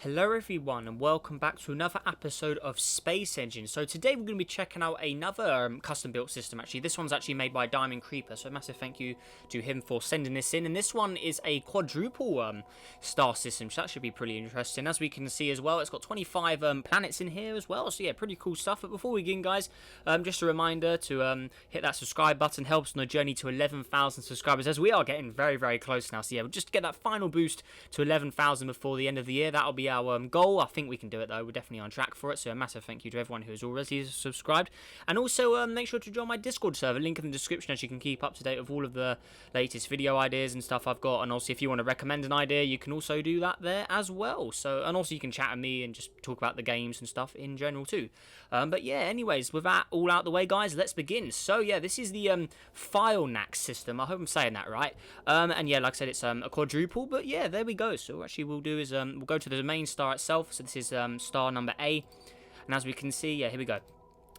Hello everyone and welcome back to another episode of Space Engine. So today we're going to be checking out another custom built system actually. This one's actually made by Diamond Creeper, so a massive thank you to him for sending this in. And this one is a quadruple star system, so that should be pretty interesting. As we can see as well, it's got 25 planets in here as well, so yeah, pretty cool stuff. But before we begin guys, just a reminder to hit that subscribe button. Helps on the journey to 11,000 subscribers, as we are getting very close now. So yeah, we'll just get that final boost to 11,000 before the end of the year. That'll be our goal. I think we can do it though. We're definitely on track for it. So a massive thank you to everyone who has already subscribed. And also make sure to join my Discord server. Link in the description, as you can keep up to date with all of the latest video ideas and stuff I've got. And also if you want to recommend an idea, you can also do that there as well. So, and also you can chat with me and just talk about the games and stuff in general too. But yeah, anyways, with that all out the way guys, let's begin. So yeah, this is the FileNax system. I hope I'm saying that right. And yeah, like I said, it's a quadruple, but yeah, there we go. So actually we'll do is we'll go to the main star itself. So this is star number A, and as we can see, yeah, here we go.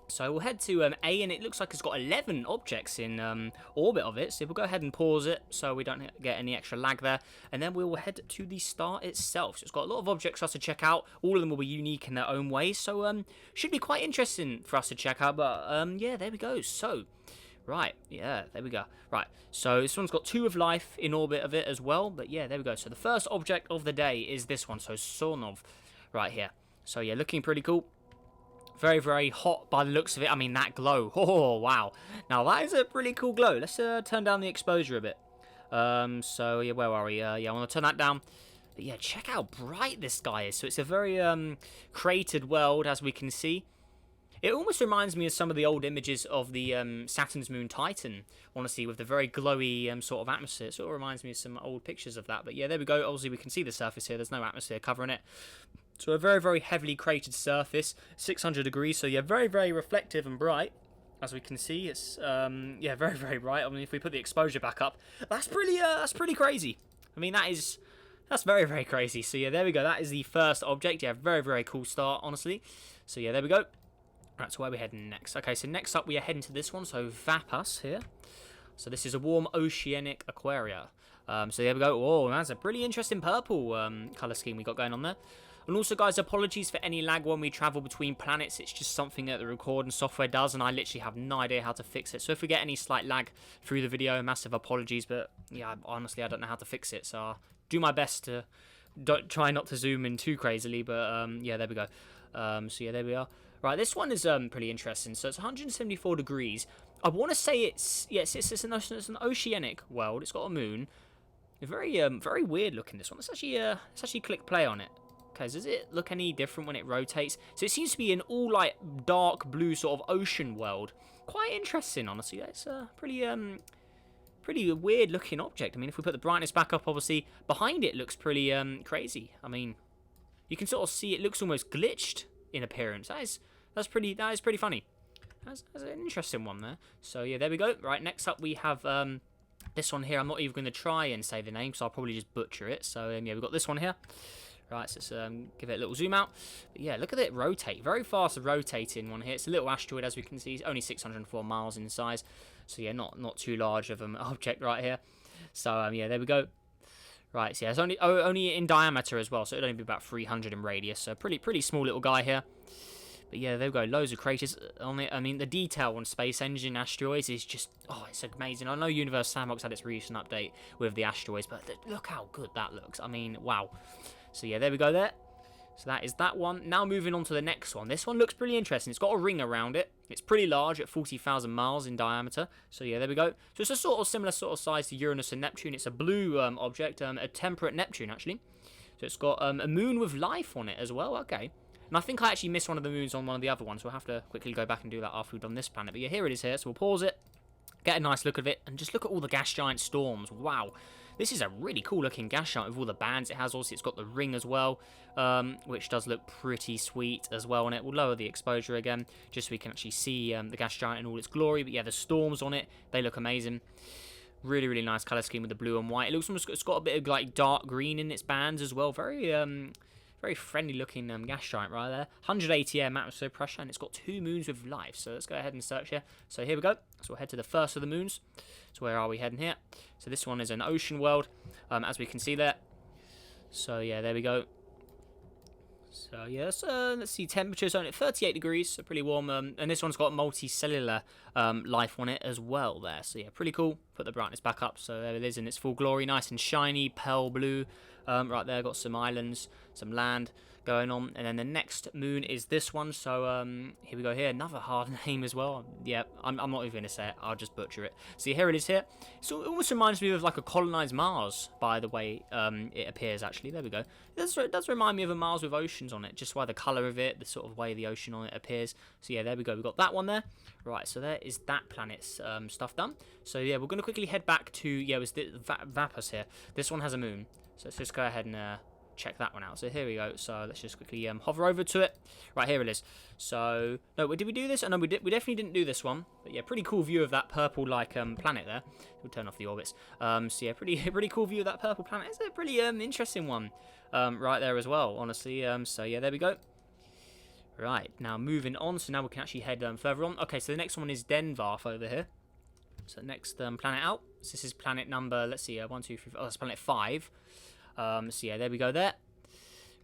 So we'll head to A, and it looks like it's got 11 objects in orbit of it. So we'll go ahead and pause it so we don't get any extra lag there. And then we will head to the star itself. So it's got a lot of objects for us to check out. All of them will be unique in their own way. So should be quite interesting for us to check out. But yeah, there we go. So right, yeah, there we go. Right, so this one's got 2 of life in orbit of it as well. But yeah, there we go. So the first object of the day is this one. So Sornov right here. So yeah, looking pretty cool. Very hot by the looks of it. I mean, that glow. Oh, wow. Now, that is a pretty cool glow. Let's turn down the exposure a bit. So, yeah, where are we? Yeah, I want to turn that down. But, yeah, check how bright this guy is. So, it's a very created world, as we can see. It almost reminds me of some of the old images of the Saturn's moon Titan, honestly, with the very glowy sort of atmosphere. It sort of reminds me of some old pictures of that. But, yeah, there we go. Obviously, we can see the surface here. There's no atmosphere covering it. So a very heavily cratered surface, 600 degrees, so yeah, very reflective and bright. As we can see, it's yeah, very bright. I mean, if we put the exposure back up, that's pretty crazy. I mean, that's very crazy. So yeah, there we go. That is the first object. Yeah, very cool start, honestly. So yeah, there we go. Right, so where are we heading next? Okay, so next up we are heading to this one. So Vapas here. So this is a warm oceanic aquaria. So there we go. Oh, that's a pretty interesting purple color scheme we got going on there. And also, guys, apologies for any lag when we travel between planets. It's just something that the recording software does, and I literally have no idea how to fix it. So if we get any slight lag through the video, massive apologies. But yeah, honestly, I don't know how to fix it. So I'll do my best to try not to zoom in too crazily. But yeah, there we go. So yeah, there we are. Right, this one is pretty interesting. So it's 174 degrees. I want to say it's an oceanic world. It's got a moon. Very weird looking. This one. Let's actually click play on it. Okay, does it look any different when it rotates? So it seems to be an all like dark blue sort of ocean world. Quite interesting, honestly. It's a pretty weird looking object. I mean, if we put the brightness back up, obviously behind it looks pretty crazy. I mean, you can sort of see it looks almost glitched in appearance. That is pretty funny. That's an interesting one there. So yeah, there we go. Right, next up we have this one here. I'm not even going to try and say the name, so I'll probably just butcher it. So yeah, we've got this one here. Right, so let's give it a little zoom out. But yeah, look at it rotate. Very fast rotating one here. It's a little asteroid, as we can see. It's only 604 miles in size. So yeah, not too large of an object right here. So yeah, there we go. Right, so yeah, it's only in diameter as well. So it'll only be about 300 in radius. So pretty small little guy here. But yeah, there we go. Loads of craters on it. I mean, the detail on Space Engine asteroids is just, oh, it's amazing. I know Universe Sandbox had its recent update with the asteroids, but look how good that looks. I mean, wow. So yeah, there we go there. So that is that one. Now moving on to the next one. This one looks pretty interesting. It's got a ring around it. It's pretty large at 40,000 miles in diameter. So yeah, there we go. So it's a sort of similar sort of size to Uranus and Neptune. It's a blue object, a temperate Neptune actually. So it's got a moon with life on it as well. Okay. And I think I actually missed one of the moons on one of the other ones. So we'll have to quickly go back and do that after we've done this planet. But yeah, here it is here. So we'll pause it. Get a nice look at it. And just look at all the gas giant storms. Wow. This is a really cool looking gas giant with all the bands it has. Also, it's got the ring as well, which does look pretty sweet as well on it. We'll lower the exposure again, just so we can actually see the gas giant in all its glory. But yeah, the storms on it, they look amazing. Really nice color scheme with the blue and white. It looks almost, it's got a bit of like dark green in its bands as well. Very friendly looking gas giant right there. 180 atmosphere pressure, and it's got 2 moons with life. So let's go ahead and search here. So here we go. So we'll head to the first of the moons. So where are we heading here? So this one is an ocean world, as we can see there. So yeah, there we go. So yes, let's see, temperature's only at 38 degrees, so pretty warm. And this one's got multicellular life on it as well there. So yeah, pretty cool. Put the brightness back up, so there it is in its full glory, nice and shiny, pale blue. Right there, got some islands, some land going on. And then the next moon is this one, so here we go here. Another hard name as well. Yeah, I'm not even going to say it, I'll just butcher it. See, here it is here. So it almost reminds me of like a colonized Mars, by the way it appears, actually. There we go. It does remind me of a Mars with oceans on it, just by the colour of it, the sort of way the ocean on it appears. So yeah, there we go. We've got that one there. Right, so there is that planet's stuff done. So yeah, we're going to quickly head back to, yeah, it was the Vapus here. This one has a moon. So let's just go ahead and check that one out. So here we go. So let's just quickly hover over to it. Right, here it is. So, no, did we do this? Oh, no, we definitely didn't do this one. But yeah, pretty cool view of that purple-like planet there. We'll turn off the orbits. So yeah, pretty cool view of that purple planet. It's a pretty interesting one right there as well, honestly. So yeah, there we go. Right, now moving on. So now we can actually head further on. Okay, so the next one is Dwarf over here. So next planet out. So this is planet number, let's see, 1, 2, 3, 4. Oh, that's planet 5. So yeah, there we go there.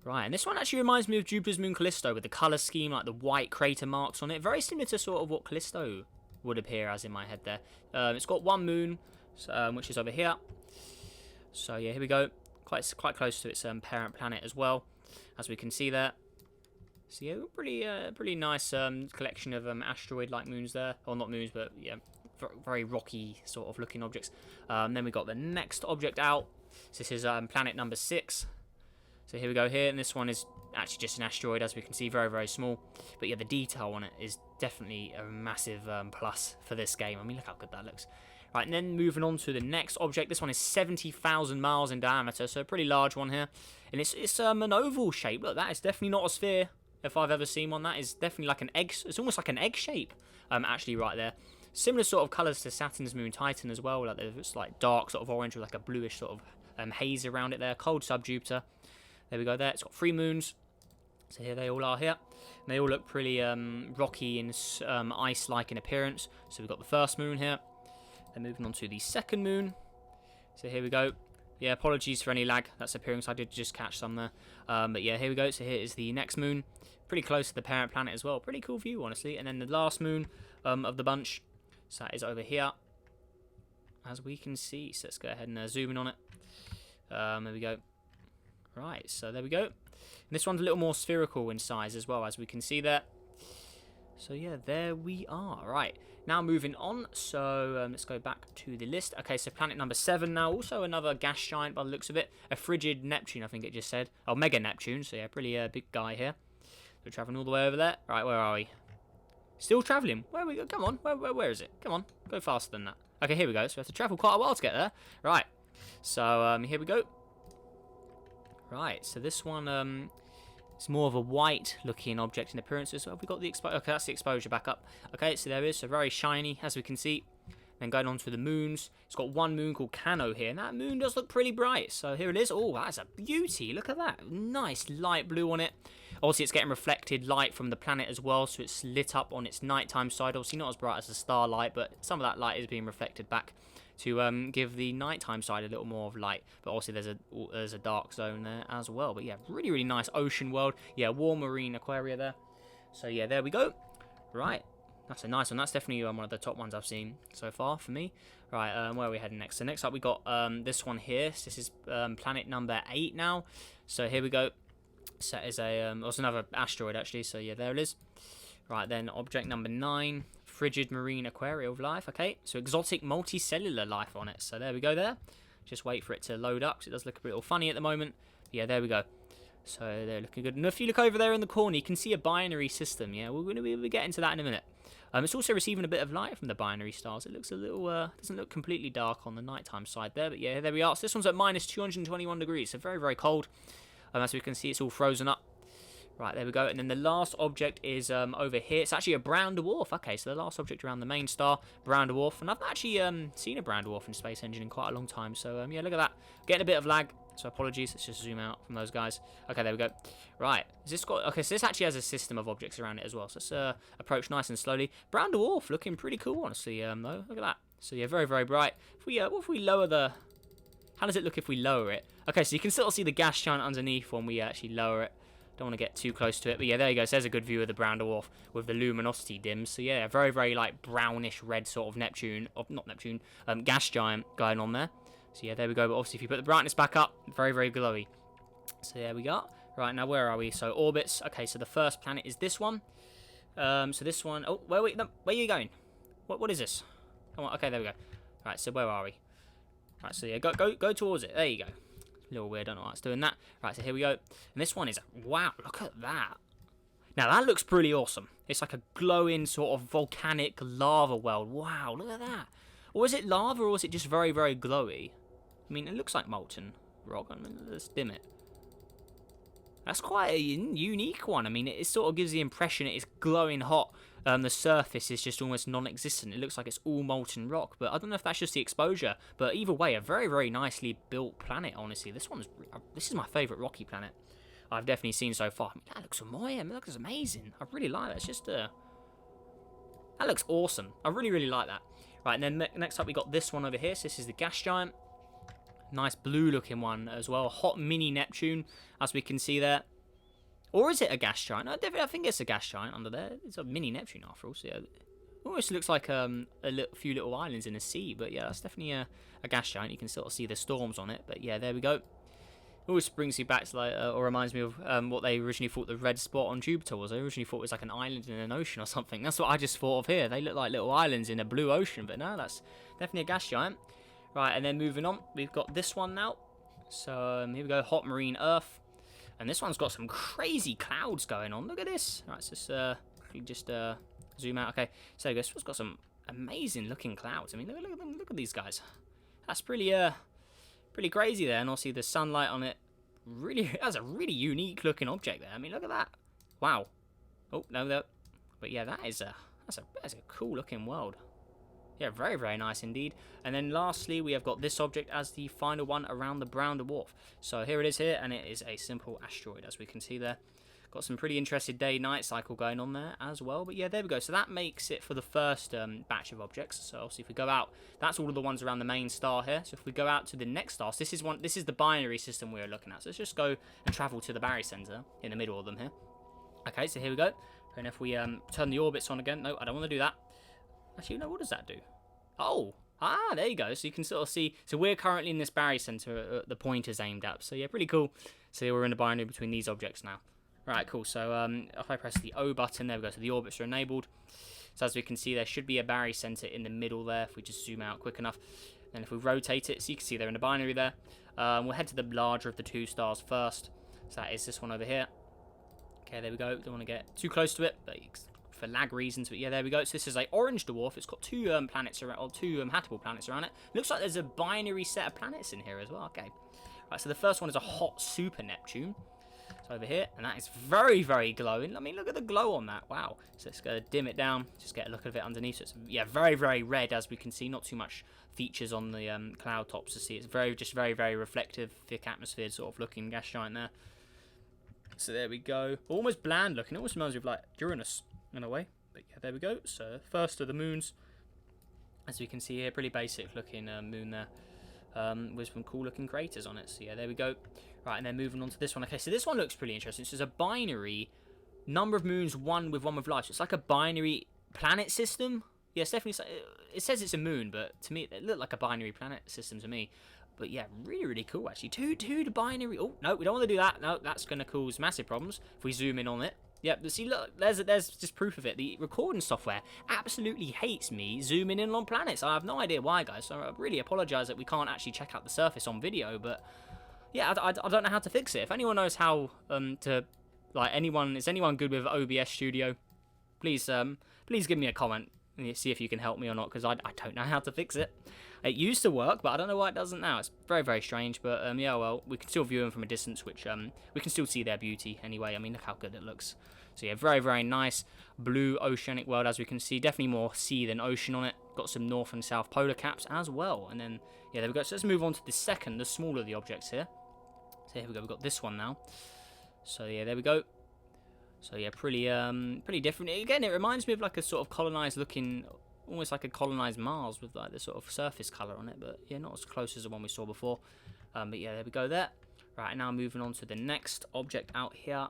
Right, and this one actually reminds me of Jupiter's moon Callisto with the colour scheme, like the white crater marks on it. Very similar to sort of what Callisto would appear as in my head there. It's got one moon, which is over here. So yeah, here we go. Quite close to its parent planet as well, as we can see there. So yeah, pretty nice collection of asteroid-like moons there. Or not moons, but yeah, very rocky sort of looking objects. Then we got the next object out. So this is planet number 6. So here we go here, and this one is actually just an asteroid, as we can see, very small. But yeah, the detail on it is definitely a massive plus for this game. I mean, look how good that looks. Right, and then moving on to the next object. This one is 70,000 miles in diameter, so a pretty large one here. And it's an oval shape. Look, that is definitely not a sphere, if I've ever seen one. That is definitely like an egg. It's almost like an egg shape, actually, right there. Similar sort of colours to Saturn's moon Titan as well. Like it's like dark sort of orange with like a bluish sort of haze around it there. Cold sub-Jupiter. There we go there. It's got 3 moons. So here they all are here. And they all look pretty rocky and ice-like in appearance. So we've got the first moon here. Then moving on to the second moon. So here we go. Yeah, apologies for any lag that's appearing. So I did just catch some there. But yeah, here we go. So here is the next moon. Pretty close to the parent planet as well. Pretty cool view, honestly. And then the last moon of the bunch. So that is over here, as we can see. So let's go ahead and zoom in on it. There we go. Right, so there we go. And this one's a little more spherical in size as well, as we can see there. So yeah, there we are. Right, now moving on. So let's go back to the list. Okay, so planet number 7 now. Also another gas giant by the looks of it. A frigid Neptune, I think it just said. Oh, mega Neptune. So yeah, pretty big guy here. We're traveling all the way over there. Right, where are we? Still travelling. Where are we go? Come on. Where is it? Come on. Go faster than that. Okay, here we go. So we have to travel quite a while to get there. Right. So here we go. Right. So this one it's more of a white looking object in appearance. So have we got the exposure? Okay, that's the exposure back up. Okay, so there is. So very shiny, as we can see. Then going on to the moons. It's got one moon called Cano here. And that moon does look pretty bright. So here it is. Oh, that's a beauty. Look at that. Nice light blue on it. Obviously, it's getting reflected light from the planet as well, so it's lit up on its nighttime side. Obviously, not as bright as the starlight, but some of that light is being reflected back to give the nighttime side a little more of light. But obviously, there's a dark zone there as well. But yeah, really nice ocean world. Yeah, warm marine aquaria there. So yeah, there we go. Right, that's a nice one. That's definitely one of the top ones I've seen so far for me. Right, where are we heading next? So next up, we got this one here. So this is planet number 8 now. So here we go. So is a also another asteroid actually, so yeah, there it is. Right, then object number 9, frigid marine aquarial life. Okay, so exotic multicellular life on it. So there we go there. Just wait for it to load up, 'cause it does look a little funny at the moment. Yeah, there we go. So they're looking good. And if you look over there in the corner, you can see a binary system. Yeah, we're going to be getting to that in a minute. It's also receiving a bit of light from the binary stars. It looks a little, doesn't look completely dark on the nighttime side there, but yeah, there we are. So this one's at minus 221 degrees, so very cold. As we can see, it's all frozen up. Right, there we go. And then the last object is over here. It's actually a brown dwarf. Okay, so the last object around the main star, brown dwarf. And I've actually seen a brown dwarf in Space Engine in quite a long time. So, yeah, look at that. Getting a bit of lag. So, apologies. Let's just zoom out from those guys. Okay, there we go. Right. Is this got... Okay, so this actually has a system of objects around it as well. So, let's approach nice and slowly. Brown dwarf looking pretty cool, honestly, though. Look at that. So, yeah, very bright. What if we lower the... How does it look if we lower it? Okay, so you can still see the gas giant underneath when we actually lower it. Don't want to get too close to it, but yeah, there you go. So there's a good view of the brown dwarf with the luminosity dims. So yeah, very, very like brownish red sort of Neptune, not Neptune, gas giant going on there. So yeah, there we go. But obviously, if you put the brightness back up, very, very glowy. So there we go. Right, now where are we? So orbits. Okay, so the first planet is this one. So this one. Oh, where are you going? What is this? Come on. Okay, there we go. Right, so where are we? Right, so yeah, go towards it. There you go. A little weird, I don't know why it's doing that. Right, so here we go. And this one is, wow, look at that. Now, that looks pretty awesome. It's like a glowing sort of volcanic lava world. Wow, look at that. Or is it lava, or is it just very, very glowy? I mean, it looks like molten rock. I mean, let's dim it. That's quite a unique one. I mean, it sort of gives the impression it's glowing hot. The surface is just almost non-existent. It looks like it's all molten rock, but I don't know if that's just the exposure. But either way, a very, very nicely built planet, honestly. This is my favourite rocky planet I've definitely seen so far. I mean, that looks amazing. That looks amazing. I really like that. It's just that looks awesome. I really, really like that. Right, and then next up we got this one over here. So this is the gas giant. Nice blue-looking one as well. Hot mini Neptune, as we can see there. Or is it a gas giant? I think it's a gas giant under there. It's a mini Neptune after all. So yeah, almost looks like a few little islands in a sea. But yeah, that's definitely a gas giant. You can sort of see the storms on it. But yeah, there we go. Always brings you back to like, or reminds me of what they originally thought the red spot on Jupiter was. They originally thought it was like an island in an ocean or something. That's what I just thought of here. They look like little islands in a blue ocean. But no, that's definitely a gas giant. Right, and then moving on, we've got this one now. So here we go, hot marine Earth. And this one's got some crazy clouds going on. Look at this. Right, so just zoom out. Okay, so this one's got some amazing looking clouds. I mean, look at them. Look at these guys. That's pretty crazy there. And also the sunlight on it. That's a really unique looking object there. I mean, look at that. Wow. Oh no, but yeah, that's a cool looking world. Yeah, very, very nice indeed. And then lastly, we have got this object as the final one around the brown dwarf. So here it is here, and it is a simple asteroid, as we can see there. Got some pretty interesting day-night cycle going on there as well. But yeah, there we go. So that makes it for the first batch of objects. So obviously if we go out, that's all of the ones around the main star here. So if we go out to the next stars, this is the binary system we're looking at. So let's just go and travel to the barycenter in the middle of them here. Okay, so here we go. And if we turn the orbits on again, no, I don't want to do that. Actually, no, what does that do? Oh, there you go. So you can sort of see. So we're currently in this barycenter the pointer's aimed at. So yeah, pretty cool. So we're in the binary between these objects now. Right, cool. So if I press the O button, there we go. So the orbits are enabled. So as we can see, there should be a barycenter in the middle there. If we just zoom out quick enough. Then if we rotate it, so you can see they're in the binary there. We'll head to the larger of the two stars first. So that is this one over here. Okay, there we go. Don't want to get too close to it, but for lag reasons, but yeah, there we go. So this is a orange dwarf. It's got two planets around, or two habitable planets around it. Looks like there's a binary set of planets in here as well. Okay, right. So the first one is a hot super Neptune. So over here, and that is very, very glowing. I mean, look at the glow on that. Wow. So let's go dim it down. Just get a look at it underneath. So it's yeah, very, very red, as we can see. Not too much features on the cloud tops to see. It's just very, very reflective, thick atmosphere sort of looking gas giant there. So there we go. Almost bland looking. It almost reminds me of like Uranus in a way. But yeah, there we go. So first of the moons. As we can see here, pretty basic looking moon there. With some cool looking craters on it. So yeah, there we go. Right, and then moving on to this one. Okay, so this one looks pretty interesting. So it's a binary number of moons, one with life. So it's like a binary planet system. Yeah, it's definitely. It says it's a moon, but to me, it looked like a binary planet system to me. But yeah, really, really cool actually. Two binary. Oh no, we don't want to do that. No, that's going to cause massive problems if we zoom in on it. Yep, see, look, there's just proof of it. The recording software absolutely hates me zooming in on planets. I have no idea why, guys. So I really apologise that we can't actually check out the surface on video. But yeah, I don't know how to fix it. If anyone knows how is anyone good with OBS Studio? Please give me a comment and see if you can help me or not, because I don't know how to fix it. It used to work, but I don't know why it doesn't now. It's very, very strange, but yeah, well, we can still view them from a distance, which we can still see their beauty anyway. I mean, look how good it looks. So yeah, very, very nice blue oceanic world, as we can see. Definitely more sea than ocean on it. Got some north and south polar caps as well. And then, yeah, there we go. So let's move on to the second, the smaller of the objects here. So here we go. We've got this one now. So yeah, there we go. So yeah, pretty different. Again, it reminds me of like a sort of colonized looking, almost like a colonized Mars with like the sort of surface color on it. But yeah, not as close as the one we saw before. But yeah, there we go there. Right, now moving on to the next object out here.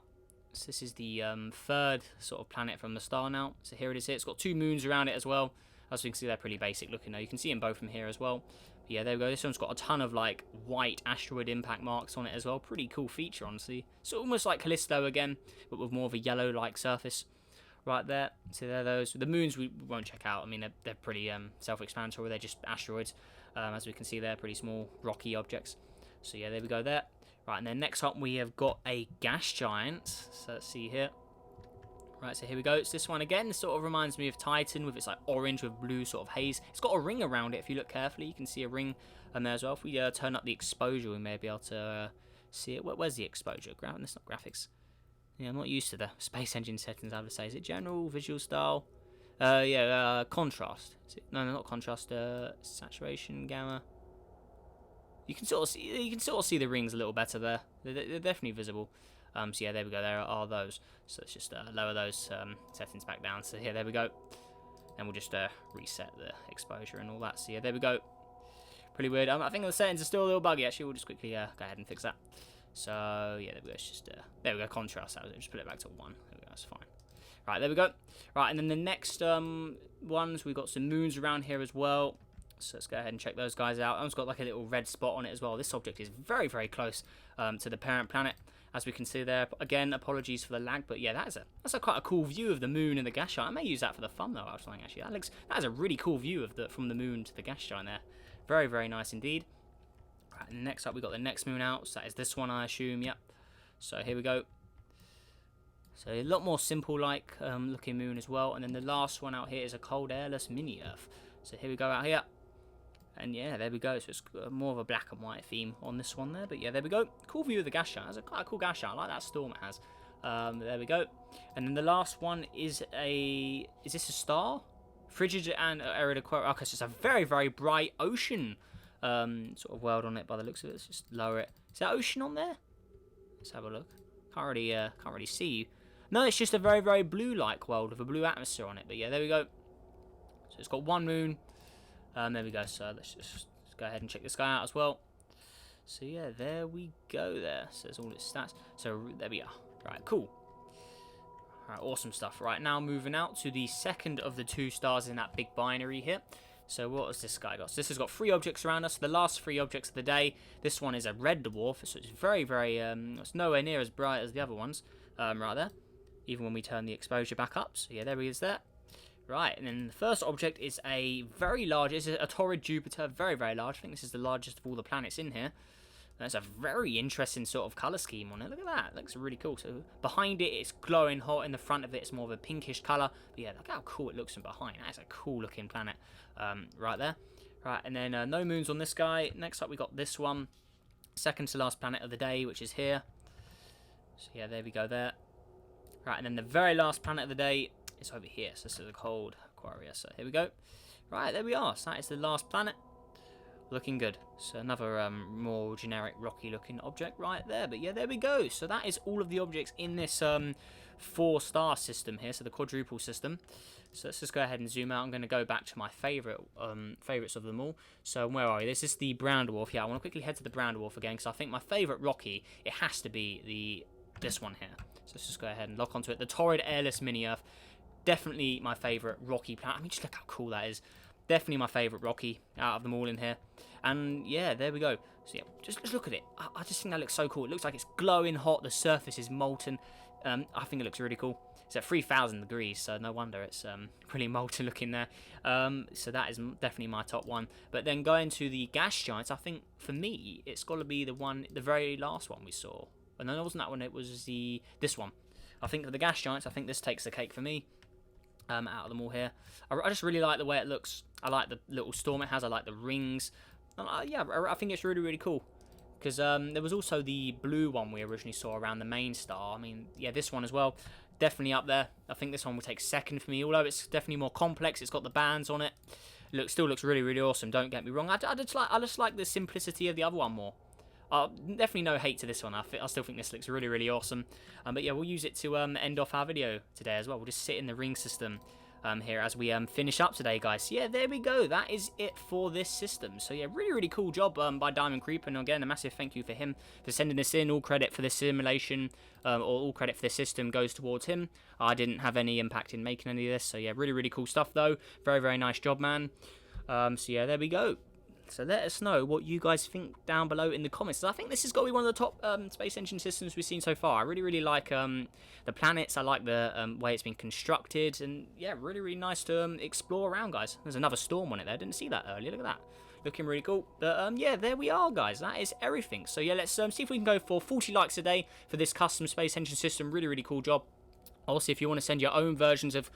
So this is the third sort of planet from the star now. So here it is here. It's got 2 moons around it as well. As you can see, they're pretty basic looking though. You can see them both from here as well. But yeah, there we go. This one's got a ton of like white asteroid impact marks on it as well. Pretty cool feature, honestly. So almost like Callisto again, but with more of a yellow-like surface right there. So there are those. The moons we won't check out. I mean, they're pretty self-explanatory. They're just asteroids. As we can see, they're pretty small, rocky objects. So yeah, there we go there. Right, and then next up we have got a gas giant. So let's see here. Right, so here we go. It's this one again. It sort of reminds me of Titan with its like orange with blue sort of haze. It's got a ring around it. If you look carefully, you can see a ring there as well. If we turn up the exposure, we may be able to see it. Where's the exposure? That's not graphics. Yeah, I'm not used to the space engine settings, I would say. Is it general, visual style? Contrast. Is it? No, not contrast. Saturation, gamma. You can sort of see the rings a little better there. They're definitely visible. So yeah, there we go. There are those. So let's just lower those settings back down. So yeah, there we go. And we'll just reset the exposure and all that. So yeah, there we go. Pretty weird. I think the settings are still a little buggy. Actually, we'll just quickly go ahead and fix that. So yeah, there we go. It's just there we go. Contrast. That was it. Just put it back to 1. There we go. That's fine. Right, there we go. Right, and then the next ones, we've got some moons around here as well. So let's go ahead and check those guys out. It's got like a little red spot on it as well. This object is very, very close to the parent planet, as we can see there. Again, apologies for the lag, but yeah, that's quite a cool view of the moon and the gas giant. I may use that for the thumb though. I was thinking actually that is a really cool view of from the moon to the gas giant there. Very, very nice indeed. Right, and next up we got the next moon out. So that is this one, I assume. Yep. So here we go. So a lot more simple like looking moon as well. And then the last one out here is a cold airless mini Earth. So here we go out here. And yeah, there we go. So it's more of a black and white theme on this one there. But yeah, there we go. Cool view of the gas giant. It's quite a cool gas giant. I like that storm it has. There we go. And then the last one is is this a star? Frigid and arid aquarium. Okay, so it's a very, very bright ocean sort of world on it by the looks of it. Let's just lower it. Is that ocean on there? Let's have a look. Can't really see you. No, it's just a very, very blue-like world with a blue atmosphere on it. But yeah, there we go. So it's got 1 moon. There we go. So let's just go ahead and check this guy out as well. So yeah, there we go there. So there's all its stats. So there we are. Right, cool. Alright, awesome stuff. Right, now moving out to the second of the 2 stars in that big binary here. So what has this guy got? So this has got 3 objects around us. The last 3 objects of the day. This one is a red dwarf. So it's very, very, it's nowhere near as bright as the other ones. Right there. Even when we turn the exposure back up. So yeah, there he is there. Right, and then the first object is a very large, it's a Torrid Jupiter, very, very large. I think this is the largest of all the planets in here. There's a very interesting sort of colour scheme on it. Look at that, it looks really cool. So behind it, it's glowing hot. In the front of it, it's more of a pinkish colour. But yeah, look how cool it looks from behind. That's a cool looking planet right there. Right, and then no moons on this guy. Next up, we got this one. Second to last planet of the day, which is here. So yeah, there we go there. Right, and then the very last planet of the day, it's over here. So this is a cold Aquarius. So here we go. Right, there we are. So that is the last planet. Looking good. So another more generic rocky looking object right there. But yeah, there we go. So that is all of the objects in this 4-star system here. So the quadruple system. So let's just go ahead and zoom out. I'm going to go back to my favourites of them all. So where are we? This is the brown dwarf. Yeah, I want to quickly head to the brown dwarf again because I think my favourite rocky, it has to be this one here. So let's just go ahead and lock onto it. The Torrid Airless Mini Earth. Definitely my favourite rocky planet. I mean, just look how cool that is. Definitely my favourite rocky out of them all in here. And yeah, there we go. So yeah, just look at it. I just think that looks so cool. It looks like it's glowing hot. The surface is molten. I think it looks really cool. It's at 3,000 degrees, so no wonder it's pretty molten looking there. So that is definitely my top one. But then going to the gas giants, I think for me, it's got to be the very last one we saw. And no, it wasn't that one. It was this one. I think the gas giants, I think this takes the cake for me. Out of them all here. I just really like the way it looks. I like the little storm it has. I like the rings. Yeah, I think it's really, really cool. Because there was also the blue one we originally saw around the main star. I mean, yeah, this one as well. Definitely up there. I think this one will take second for me. Although it's definitely more complex. It's got the bands on it. Still looks really, really awesome. Don't get me wrong. I just like the simplicity of the other one more. Definitely no hate to this one. I still think this looks really, really awesome. But yeah, we'll use it to end off our video today as well. We'll just sit in the ring system here as we finish up today, guys. So yeah, there we go. That is it for this system. So yeah, really cool job by Diamond Creeper, and again a massive thank you for him for sending this in. All credit for this simulation, or all credit for this system goes towards him. I didn't have any impact in making any of this. So yeah, really cool stuff though. Very nice job, man. So yeah, there we go. So let us know what you guys think down below in the comments. So I think this has got to be one of the top space engine systems we've seen so far. I really like the planets. I like the way it's been constructed. And yeah, really nice to explore around, guys. There's another storm on it there. Didn't see that earlier. Look at that. Looking really cool. But yeah, there we are, guys. That is everything. So yeah, let's see if we can go for 40 likes a day for this custom space engine system. Really cool job. Also, if you want to send your own versions of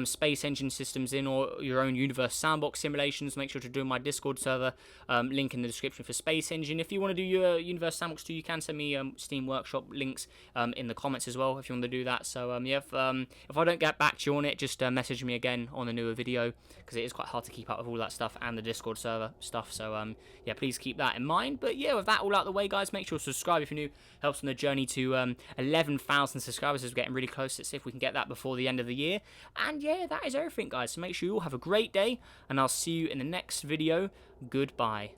space engine systems in, or your own universe sandbox simulations, make sure to do my Discord server, link in the description for space engine. If you want to do your universe sandbox too, you can send me Steam Workshop links in the comments as well if you want to do that. So yeah, if I don't get back to you on it, just message me again on a newer video, because it is quite hard to keep up with all that stuff and the Discord server stuff. So yeah, please keep that in mind. But yeah, with that all out of the way, guys, make sure to subscribe if you're new. Helps on the journey to 11,000 subscribers, as we're getting really close. Let's see if we can get that before the end of the year. And yeah, that is everything, guys. So make sure you all have a great day, and I'll see you in the next video. Goodbye.